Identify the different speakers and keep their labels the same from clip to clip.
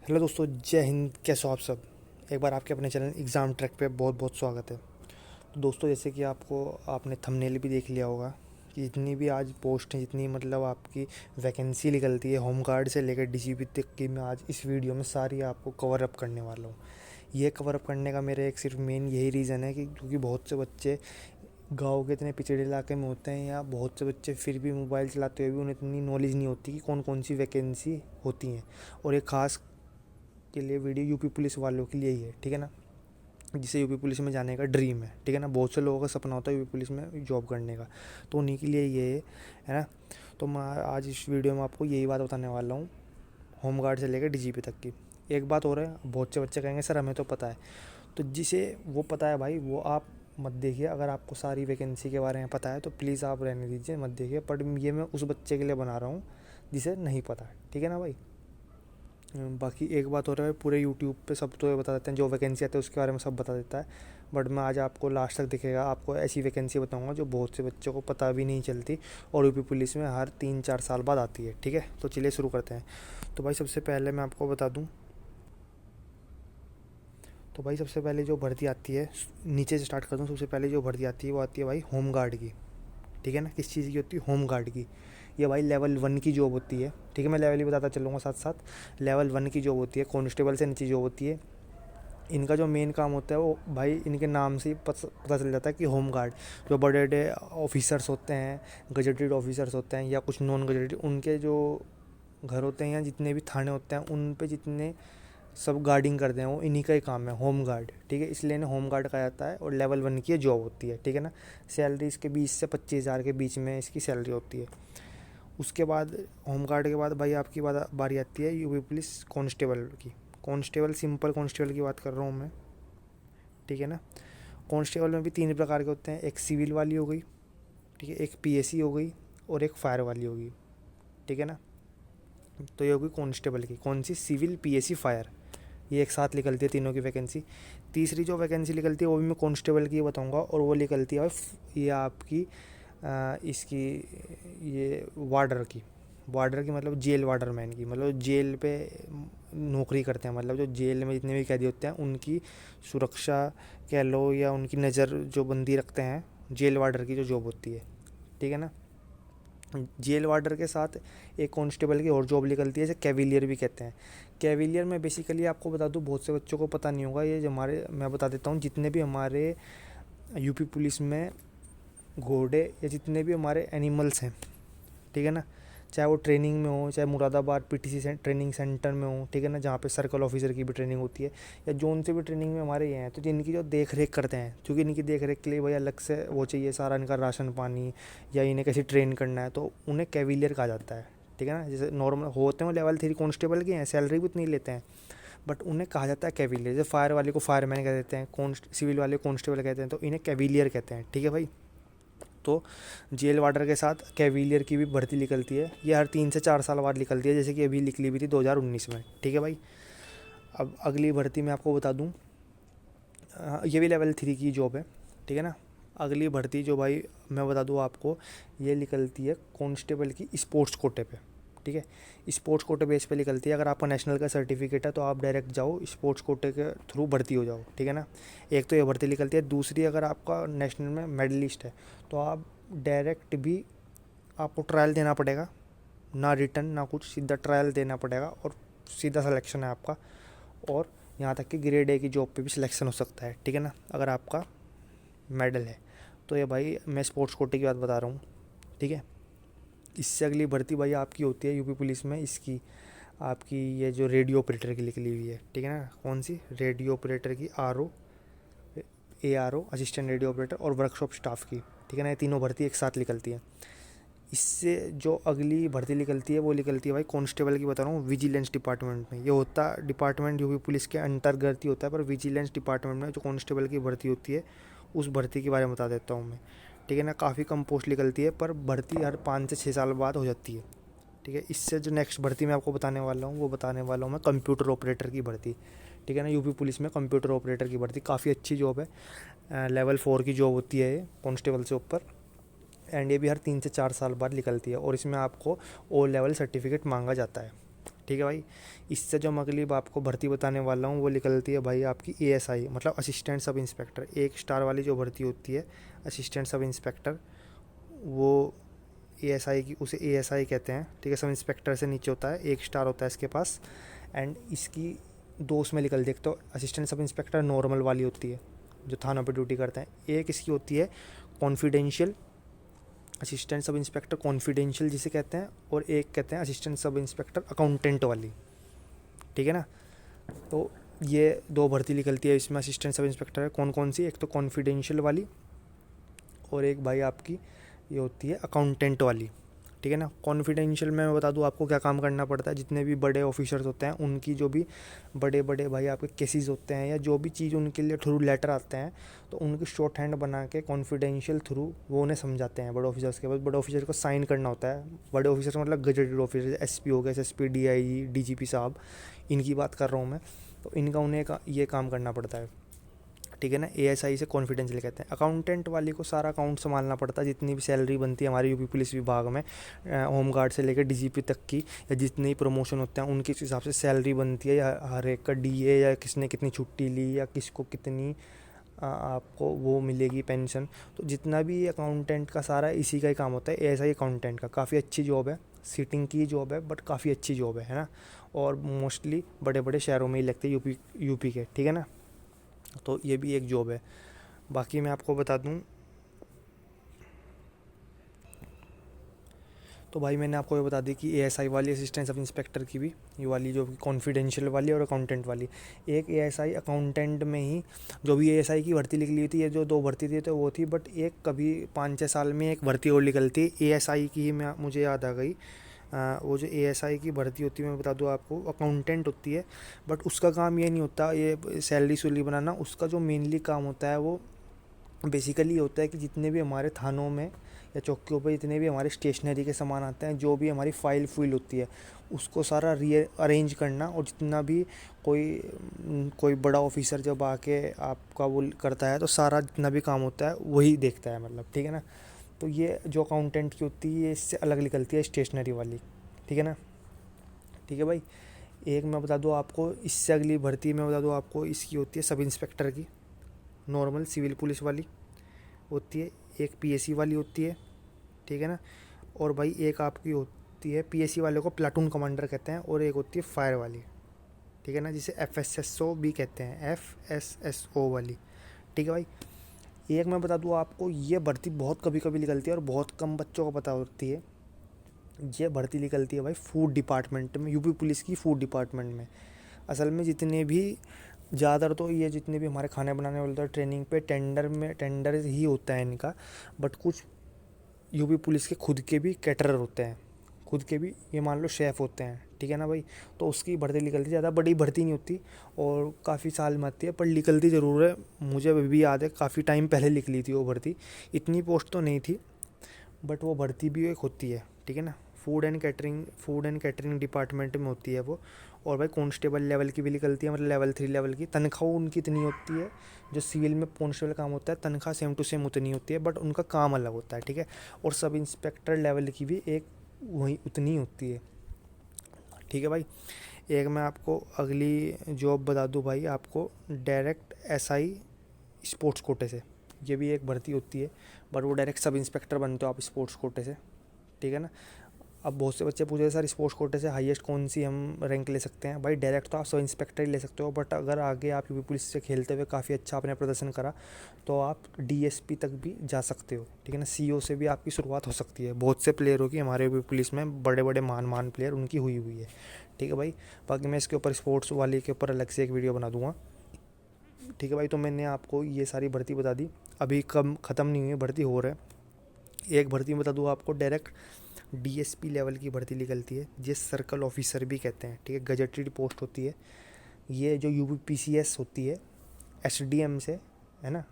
Speaker 1: Hello दोस्तों, जय हिंद। कैसे हो आप सब? एक बार आपके अपने चैनल एग्ज़ाम ट्रैक पे बहुत बहुत स्वागत है। तो दोस्तों, जैसे कि आपने थंबनेल भी देख लिया होगा कि जितनी भी आज पोस्ट है, जितनी मतलब आपकी वैकेंसी निकलती है होम गार्ड से लेकर डीजीपी तक की, मैं आज इस वीडियो में सारी आपको कवर अप करने वाला हूँ। ये कवर अप करने का मेरा एक सिर्फ मेन यही रीज़न है कि क्योंकि बहुत से बच्चे गाँव के इतने पिछड़े इलाके में होते हैं, या बहुत से बच्चे फिर भी मोबाइल चलाते हुए भी उन्हें इतनी नॉलेज नहीं होती कि कौन कौन सी वैकेंसी होती हैं। और एक ख़ास के लिए वीडियो यूपी पुलिस वालों के लिए ही है, ठीक है ना, जिसे यूपी पुलिस में जाने का ड्रीम है, ठीक है ना। बहुत से लोगों का सपना होता है यूपी पुलिस में जॉब करने का, तो उन्हीं के लिए ये है ना। तो मैं आज इस वीडियो में आपको यही बात बताने वाला हूँ, होम गार्ड से लेकर डीजीपी तक की। एक बात हो रहा है, बहुत से बच्चे कहेंगे सर हमें तो पता है। तो जिसे वो पता है भाई, वो आप मत देखिए। अगर आपको सारी वैकेंसी के बारे में पता है तो प्लीज़ आप रहने दीजिए, मत देखिए। पर ये मैं उस बच्चे के लिए बना रहा हूँ जिसे नहीं पता है, ठीक है ना भाई। बाकी एक बात हो रहा है, पूरे यूट्यूब पे सब तो ये बता देते हैं, जो वैकेंसी आती है उसके बारे में सब बता देता है। बट मैं आज आपको लास्ट तक दिखेगा, आपको ऐसी वैकेंसी बताऊंगा जो बहुत से बच्चों को पता भी नहीं चलती और यूपी पुलिस में हर 3-4 साल बाद आती है, ठीक है। तो चलिए शुरू करते हैं। तो भाई सबसे पहले मैं आपको बता दूँ, तो भाई सबसे पहले जो भर्ती आती है, नीचे से स्टार्ट कर दूँ। सबसे पहले जो भर्ती आती है वो आती है भाई होम गार्ड की, ठीक है ना। किस चीज़ की होती है? होम गार्ड की। ये भाई लेवल 1 की जॉब होती है, ठीक है। मैं लेवल ही बताता चलूँगा साथ साथ। लेवल 1 की जॉब होती है, कांस्टेबल से नीचे जॉब होती है। इनका जो मेन काम होता है वो भाई इनके नाम से ही पता चल जाता है कि होम गार्ड। जो बड़े बड़े ऑफिसर्स होते हैं, गजेटेड ऑफिसर्स होते हैं या कुछ नॉन गजेटेड, उनके जो घर होते हैं या जितने भी थाने होते हैं उन पे जितने सब गार्डिंग करते हैं, वो इन्हीं का ही काम है, होम गार्ड, ठीक है। इसलिए इन्हें होम गार्ड कहा जाता है। और लेवल 1 की जॉब होती है, ठीक है ना। सैलरी इसके 20 से 25 हज़ार के बीच में इसकी सैलरी होती है। उसके बाद होम गार्ड के बाद भाई आपकी बारी आती है यूपी पुलिस कांस्टेबल की। कांस्टेबल, सिंपल कांस्टेबल की बात कर रहा हूँ मैं, ठीक है ना। कांस्टेबल में भी 3 प्रकार के होते हैं, एक सिविल वाली हो गई, ठीक है, एक पीएसी हो गई और एक फायर वाली होगी, ठीक है ना। तो ये होगी कांस्टेबल की, कौन सी? सिविल, पीएसी, फायर, ये एक साथ निकलती है तीनों की वैकेंसी। तीसरी जो वैकेंसी निकलती है वो भी मैं कांस्टेबल की बताऊंगा, और वो निकलती है ये आपकी इसकी, ये वार्डर की मतलब जेल वार्डरमैन की, मतलब जेल पे नौकरी करते हैं, मतलब जो जेल में जितने भी कैदी होते हैं उनकी सुरक्षा कह लो या उनकी नज़र जो बंदी रखते हैं, जेल वार्डर की जो जॉब होती है, ठीक है ना। जेल वार्डर के साथ एक कांस्टेबल की और जॉब निकलती है, इसे कैविलियर भी कहते हैं। कैविलियर में बेसिकली आपको बता दूं, बहुत से बच्चों को पता नहीं होगा, ये जो हमारे, मैं बता देता हूँ, जितने भी हमारे यूपी पुलिस में घोड़े या जितने भी हमारे एनिमल्स हैं, ठीक है ना, चाहे वो ट्रेनिंग में हो, चाहे मुरादाबाद पीटीसी ट्रेनिंग सेंटर में हो, ठीक है ना, जहाँ पे सर्कल ऑफिसर की भी ट्रेनिंग होती है, या जोन से भी ट्रेनिंग में हमारे ये हैं, तो जिनकी जो देख रेख करते हैं, क्योंकि इनकी देख रेख के लिए भाई अलग से वो चाहिए, सारा इनका राशन पानी या इन्हें कैसे ट्रेन करना है, तो उन्हें कैविलियर कहा जाता है, ठीक है ना। जैसे नॉर्मल होते हैं वो लेवल 3 कांस्टेबल के हैं, सैलरी भी उतनी लेते हैं, बट उन्हें कहा जाता है कैविलियर। जैसे फायर वाले को फायरमैन कह देते हैं, सिविल वाले को कांस्टेबल कहते हैं, तो इन्हें कैविलियर कहते हैं, ठीक है भाई। तो जेल वार्डर के साथ कैविलियर की भी भर्ती निकलती है, ये हर 3 से 4 साल बाद निकलती है, जैसे कि अभी निकली भी थी 2019 में, ठीक है भाई। अब अगली भर्ती मैं आपको बता दूं, ये भी लेवल 3 की जॉब है, ठीक है ना। अगली भर्ती जो भाई मैं बता दूं आपको, ये निकलती है कांस्टेबल की स्पोर्ट्स कोटे पे, ठीक है। स्पोर्ट्स कोटे बेस पे निकलती है। अगर आपका नेशनल का सर्टिफिकेट है तो आप डायरेक्ट जाओ स्पोर्ट्स कोटे के थ्रू भर्ती हो जाओ, ठीक है ना। एक तो ये भर्ती निकलती है। दूसरी, अगर आपका नेशनल में मेडलिस्ट है तो आप डायरेक्ट भी, आपको ट्रायल देना पड़ेगा, ना रिटर्न ना कुछ, सीधा ट्रायल देना पड़ेगा और सीधा सिलेक्शन है आपका। और यहाँ तक कि ग्रेड ए की जॉब पे भी सिलेक्शन हो सकता है, ठीक है ना, अगर आपका मेडल है। तो ये भाई मैं स्पोर्ट्स कोटे की बात बता रहा हूँ, ठीक है। इससे अगली भर्ती भाई आपकी होती है यूपी पुलिस में, इसकी आपकी ये जो रेडियो ऑपरेटर की निकली हुई है, ठीक है ना। कौन सी? रेडियो ऑपरेटर की, ARO असिस्टेंट रेडियो ऑपरेटर, और वर्कशॉप स्टाफ की, ठीक है ना। ये तीनों भर्ती एक साथ निकलती है। इससे जो अगली भर्ती निकलती है वो निकलती है भाई कांस्टेबल की बता रहा हूँ, विजिलेंस डिपार्टमेंट में। ये होता डिपार्टमेंट यूपी पुलिस के अंतर्गत ही होता है, पर विजिलेंस डिपार्टमेंट में जो कांस्टेबल की भर्ती होती है उस भर्ती के बारे में बता देता हूँ मैं, ठीक है ना। काफ़ी कम पोस्ट निकलती है, पर भर्ती हर 5 से 6 साल बाद हो जाती है, ठीक है। इससे जो नेक्स्ट भर्ती मैं आपको बताने वाला हूँ वो बताने वाला हूँ मैं कंप्यूटर ऑपरेटर की भर्ती, ठीक है ना। यूपी पुलिस में कंप्यूटर ऑपरेटर की भर्ती काफ़ी अच्छी जॉब है, लेवल 4 की जॉब होती है ये, कांस्टेबल से ऊपर। एंड ये भी हर 3 से 4 साल बाद निकलती है, और इसमें आपको O लेवल सर्टिफिकेट मांगा जाता है, ठीक है भाई। इससे जो मैं अगली आपको भर्ती बताने वाला हूँ वो निकलती है भाई आपकी ASI, मतलब असिस्टेंट सब इंस्पेक्टर। 1 स्टार वाली जो भर्ती होती है असिस्टेंट सब इंस्पेक्टर, वो ASI की, उसे ASI कहते हैं, ठीक है। सब इंस्पेक्टर से नीचे होता है, 1 स्टार होता है इसके पास। एंड इसकी 2 उसमें निकल देख, तो असिस्टेंट सब इंस्पेक्टर नॉर्मल वाली होती है जो थानों पे ड्यूटी करते हैं। एक इसकी होती है confidential, assistant sub inspector confidential जिसे कहते हैं, और एक कहते हैं असिस्टेंट सब इंस्पेक्टर अकाउंटेंट वाली, ठीक है ना। तो ये 2 भर्ती निकलती है इसमें असिस्टेंट सब इंस्पेक्टर है। कौन कौन सी, एक तो कॉन्फिडेंशियल वाली और एक भाई आपकी ये होती है अकाउंटेंट वाली, ठीक है ना। कॉन्फिडेंशियल में मैं बता दूँ आपको क्या काम करना पड़ता है। जितने भी बड़े ऑफिसर्स होते हैं उनकी जो भी बड़े बड़े भाई आपके केसेस होते हैं या जो भी चीज़ उनके लिए थ्रू लेटर आते हैं, तो उनकी शॉर्ट हैंड बना के कॉन्फिडेंशियल थ्रू वो उन्हें समझाते हैं बड़े ऑफिसर्स के पास। बड़े ऑफिसर को साइन करना होता है। बड़े ऑफिसर मतलब गजेटेड ऑफिसर, SP हो गए, SSP, DIG, DGP साहब, इनकी बात कर रहा हूँ मैं। तो इनका उन्हें ये काम करना पड़ता है, ठीक है ना। ASI से कॉन्फिडेंशियल कहते हैं। अकाउंटेंट वाली को सारा अकाउंट संभालना पड़ता है, जितनी भी सैलरी बनती है हमारे यूपी पुलिस विभाग में, होमगार्ड से लेकर DGP तक की, या जितने ही प्रमोशन होते हैं उनके हिसाब से सैलरी बनती है, या हर एक का DA, या किसने कितनी छुट्टी ली, या किसको कितनी आपको वो मिलेगी पेंशन। तो जितना भी अकाउंटेंट का सारा इसी का ही काम होता है। ASI अकाउंटेंट का काफ़ी अच्छी जॉब है, सीटिंग की जॉब है, बट काफ़ी अच्छी जॉब है ना। और मोस्टली बड़े बड़े शहरों में ही लगते हैं, यूपी के, ठीक है ना। तो ये भी एक जॉब है। बाकी मैं आपको बता दूं, तो भाई मैंने आपको ये बता दी कि ASI वाली असिस्टेंट सब इंस्पेक्टर की भी, ये वाली जो कॉन्फिडेंशियल वाली और अकाउंटेंट वाली। एक ASI अकाउंटेंट में ही जो भी ASI की भर्ती निकली थी, ये जो 2 भर्ती थी तो वो थी, बट एक कभी 5-6 साल में एक भर्ती और निकलती ASI की ही, मैं मुझे याद आ गई। वो जो ASI की भर्ती होती है मैं बता दूँ आपको, अकाउंटेंट होती है, बट उसका काम ये नहीं होता ये सैलरी सुलरी बनाना। उसका जो मेनली काम होता है वो बेसिकली होता है कि जितने भी हमारे थानों में या चौकियों पर जितने भी हमारे स्टेशनरी के सामान आते हैं, जो भी हमारी फाइल फुइल होती है, उसको सारा अरेंज करना। और जितना भी कोई बड़ा ऑफिसर जब आके आपका वो करता है, तो सारा जितना भी काम होता है वही देखता है, मतलब, ठीक है ना। तो ये जो अकाउंटेंट की होती है ये इससे अलग निकलती है स्टेशनरी वाली, ठीक है ना। ठीक है भाई। एक मैं बता दूँ आपको, इससे अगली भर्ती मैं बता दूँ आपको, इसकी होती है सब इंस्पेक्टर की, नॉर्मल सिविल पुलिस वाली होती है। एक PSC वाली होती है, ठीक है ना। और भाई एक आपकी होती है, PSC वाले को प्लाटून कमांडर कहते हैं, और एक होती है फायर वाली, ठीक है ना, जिसे FSSO भी कहते हैं, FSSO वाली, ठीक है भाई। एक मैं बता दूँ आपको, ये भर्ती बहुत कभी कभी निकलती है और बहुत कम बच्चों को पता होती है। ये भर्ती निकलती है भाई फूड डिपार्टमेंट में, यूपी पुलिस की फूड डिपार्टमेंट में। असल में जितने भी ज़्यादातर तो ये जितने भी हमारे खाने बनाने वाले तो ट्रेनिंग पे टेंडर ही होता है इनका, बट कुछ यूपी पुलिस के खुद के भी कैटरर होते हैं, खुद के भी ये मान लो शेफ़ होते हैं, ठीक है ना भाई। तो उसकी भर्ती निकलती, ज़्यादा बड़ी भर्ती नहीं होती और काफ़ी साल में आती है, पर निकलती ज़रूर है। मुझे अभी भी याद है काफ़ी टाइम पहले निकली थी वो भर्ती, इतनी पोस्ट तो नहीं थी, बट वो भर्ती भी एक होती है, ठीक है ना। फूड एंड कैटरिंग डिपार्टमेंट में होती है वो। और भाई कांस्टेबल लेवल की भी निकलती है, मतलब लेवल 3 लेवल की। तनख्वाह उनकी इतनी होती है, जो सिविल में कांस्टेबल काम होता है तनख्वाह सेम टू सेम उतनी होती है, बट उनका काम अलग होता है, ठीक है। और सब इंस्पेक्टर लेवल की भी एक वही उतनी होती है, ठीक है भाई। एक मैं आपको अगली जॉब बता दूं भाई आपको, डायरेक्ट SI स्पोर्ट्स कोटे से। ये भी एक भर्ती होती है, बट वो डायरेक्ट सब इंस्पेक्टर बनते हो आप स्पोर्ट्स कोटे से, ठीक है ना। अब बहुत से बच्चे पूछे सर स्पोर्ट्स कोटे से हाईएस्ट कौन सी हम रैंक ले सकते हैं। भाई डायरेक्ट तो आप सब इंस्पेक्टर ही ले सकते हो, बट अगर आगे आप यूपी पुलिस से खेलते हुए काफ़ी अच्छा आपने प्रदर्शन करा तो आप DSP तक भी जा सकते हो, ठीक है ना। CO से भी आपकी शुरुआत हो सकती है। बहुत से प्लेयरों की हमारे यूपी पुलिस में बड़े बड़े महान प्लेयर उनकी हुई है, ठीक है भाई। बाकी मैं इसके ऊपर स्पोर्ट्स वाले के ऊपर अलग से एक वीडियो बना दूँगा, ठीक है भाई। तो मैंने आपको ये सारी भर्ती बता दी, अभी कम ख़त्म नहीं हुई, भर्ती हो रहा है। एक भर्ती बता दूँ आपको, डायरेक्ट DSP लेवल की भर्ती निकलती है, जिस सर्कल ऑफिसर भी कहते हैं, ठीक है। गजेटेड पोस्ट होती है ये, जो UPPCS होती है SDM से, है ना।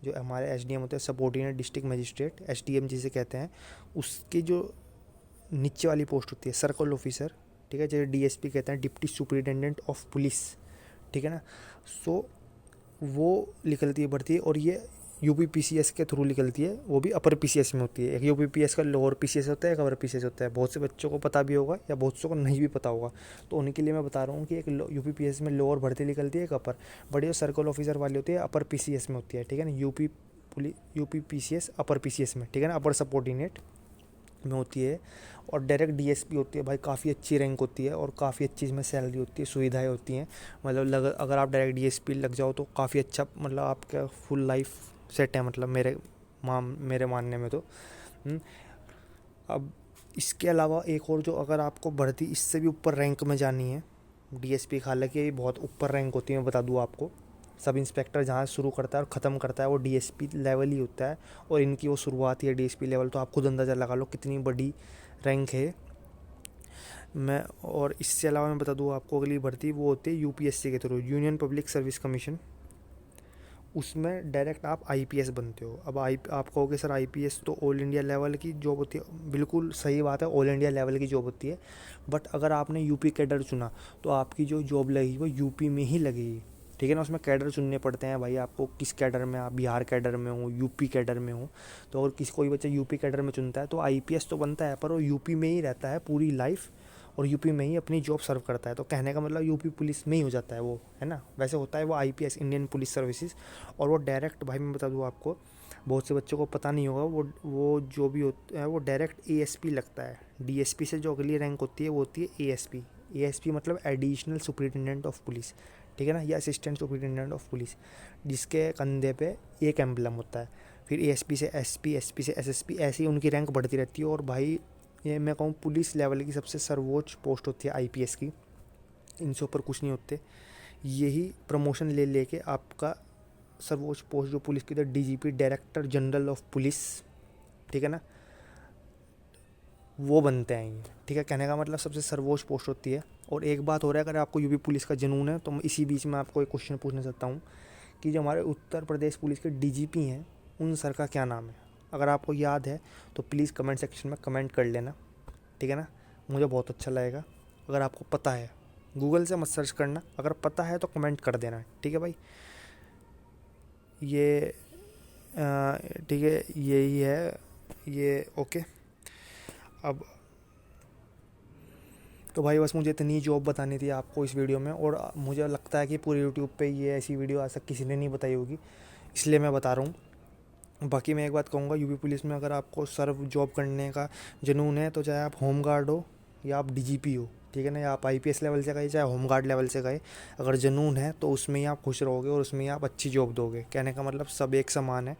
Speaker 1: जो हमारे SDM होते हैं, सबऑर्डिनेट डिस्ट्रिक्ट मजिस्ट्रेट, SDM जिसे कहते हैं, उसकी जो नीचे वाली पोस्ट होती है सर्कल ऑफिसर, ठीक है, जैसे DSP कहते हैं, डिप्टी सुपरिटेंडेंट ऑफ पुलिस, ठीक है ना। सो वो निकलती है भर्ती, और ये यूपी पीसीएस के थ्रू निकलती है, वो भी अपर पीसीएस में होती है। एक यूपी पीएस का लोअर पीसीएस होता है, एक अपर पीसीएस होता है। बहुत से बच्चों को पता भी होगा या बहुत से को नहीं भी पता होगा, तो उन्हीं के लिए मैं बता रहा हूँ कि एक यूपी पीएस में लोअर भर्ती निकलती है, एक अपर। बड़ी जो सर्कल ऑफिसर वाली होती है अपर पीसीएस में होती है, ठीक है ना। यूपी पीसीएस अपर पीसीएस में, ठीक है ना, अपर सबऑर्डिनेट में होती है। और डायरेक्ट डीएसपी होती है भाई, काफ़ी अच्छी रैंक होती है और काफ़ी अच्छी इसमें सैलरी होती है, सुविधाएं होती हैं। मतलब अगर आप डायरेक्ट डीएसपी लग जाओ तो काफ़ी अच्छा, मतलब आपका फुल लाइफ सेट है, मतलब मेरे मानने में तो। अब इसके अलावा एक और जो, अगर आपको भर्ती इससे भी ऊपर रैंक में जानी है, डीएसपी हालांकि ये बहुत ऊपर रैंक होती है, मैं बता दूँ आपको। सब इंस्पेक्टर जहाँ शुरू करता है और ख़त्म करता है वो डीएसपी लेवल ही होता है, और इनकी वो शुरुआत ही है डीएसपी लेवल। तो आप खुद अंदाज़ा लगा लो कितनी बड़ी रैंक है। और इससे अलावा मैं बता दूँ आपको, अगली भर्ती वो होती है यूपीएससी के through, union public service commission. उसमें डायरेक्ट आप आईपीएस बनते हो। अब आप कहोगे सर आईपीएस तो ऑल इंडिया लेवल की जॉब होती है, बिल्कुल सही बात है, ऑल इंडिया लेवल की जॉब होती है। बट अगर आपने यूपी कैडर चुना तो आपकी जो जॉब लगेगी वो यूपी में ही लगेगी, ठीक है ना। उसमें कैडर चुनने पड़ते हैं भाई, आपको किस कैडर में, आप बिहार कैडर में हो, यूपी कैडर में हो। तो अगर कोई बच्चा यूपी कैडर में चुनता है तो आईपीएस तो बनता है, पर वो यूपी में ही रहता है पूरी लाइफ, और यूपी में ही अपनी जॉब सर्व करता है। तो कहने का मतलब यूपी पुलिस में ही हो जाता है वो, है ना। वैसे होता है वो आईपीएस, इंडियन पुलिस सर्विसेज। और वो डायरेक्ट, भाई मैं बता दूँ आपको, बहुत से बच्चों को पता नहीं होगा, वो जो भी होता है वो डायरेक्ट एएसपी लगता है। डीएसपी से जो अगली रैंक होती है वो होती है एएसपी। एएसपी मतलब एडिशनल सुपरिटेंडेंट ऑफ पुलिस, ठीक है ना, या असिस्टेंट सुपरिटेंडेंट ऑफ पुलिस, जिसके कंधे पे एक एम्बलम होता है। फिर एएसपी से एसपी, एसपी से एसएसपी, ऐसे ही उनकी रैंक बढ़ती रहती है। और भाई ये मैं कहूँ पुलिस लेवल की सबसे सर्वोच्च पोस्ट होती है आईपीएस की, इनसे ऊपर कुछ नहीं होते। यही प्रमोशन ले लेके आपका सर्वोच्च पोस्ट जो पुलिस की थी, DGP, director general of police, ठीक है ना, वो बनते हैं ये, ठीक है। कहने का मतलब सबसे सर्वोच्च पोस्ट होती है। और एक बात हो रहा है, अगर आपको यूपी पुलिस का जुनून है तो मैं इसी बीच में आपको एक क्वेश्चन पूछना चाहता हूँ कि जो हमारे उत्तर प्रदेश पुलिस के डीजीपी हैं उन सर का क्या नाम है। अगर आपको याद है तो प्लीज़ कमेंट सेक्शन में कमेंट कर लेना, ठीक है ना, मुझे बहुत अच्छा लगेगा। अगर आपको पता है, गूगल से मत सर्च करना, अगर पता है तो कमेंट कर देना, ठीक है भाई। ये ठीक है, यही है ये, ओके। अब तो भाई बस मुझे इतनी जॉब बतानी थी आपको इस वीडियो में, और मुझे लगता है कि पूरे यूट्यूब पे ये ऐसी वीडियो आज तक किसी ने नहीं बताई होगी, इसलिए मैं बता रहा हूँ। बाकी मैं एक बात कहूँगा, यूपी पुलिस में अगर आपको सर्व जॉब करने का जुनून है तो चाहे आप होमगार्ड हो या आप डीजीपी हो, ठीक है ना, या आप आईपीएस लेवल से गए चाहे होमगार्ड लेवल से गए, अगर जुनून है तो उसमें ही आप खुश रहोगे और उसमें ही आप अच्छी जॉब दोगे। कहने का मतलब सब एक समान है,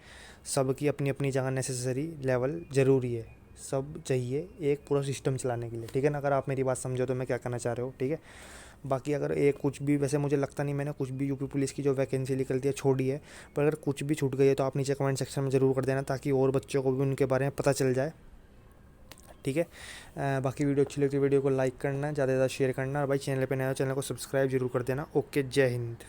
Speaker 1: सबकी अपनी अपनी जगह नेसेसरी लेवल ज़रूरी है, सब चाहिए एक पूरा सिस्टम चलाने के लिए, ठीक है ना। अगर आप मेरी बात समझो तो मैं क्या कहना चाह रहे हो, ठीक है। बाकी अगर एक कुछ भी, वैसे मुझे लगता नहीं मैंने कुछ भी यूपी पुलिस की जो वैकेंसी निकलती है छोड़ी है, पर अगर कुछ भी छूट गई है तो आप नीचे कमेंट सेक्शन में ज़रूर कर देना, ताकि और बच्चों को भी उनके बारे में पता चल जाए, ठीक है। बाकी वीडियो अच्छी लगती है वीडियो को लाइक करना, ज़्यादा से ज़्यादा शेयर करना, और भाई चैनल पे नया हो चैनल को सब्सक्राइब जरूर कर देना। ओके, जय हिंद।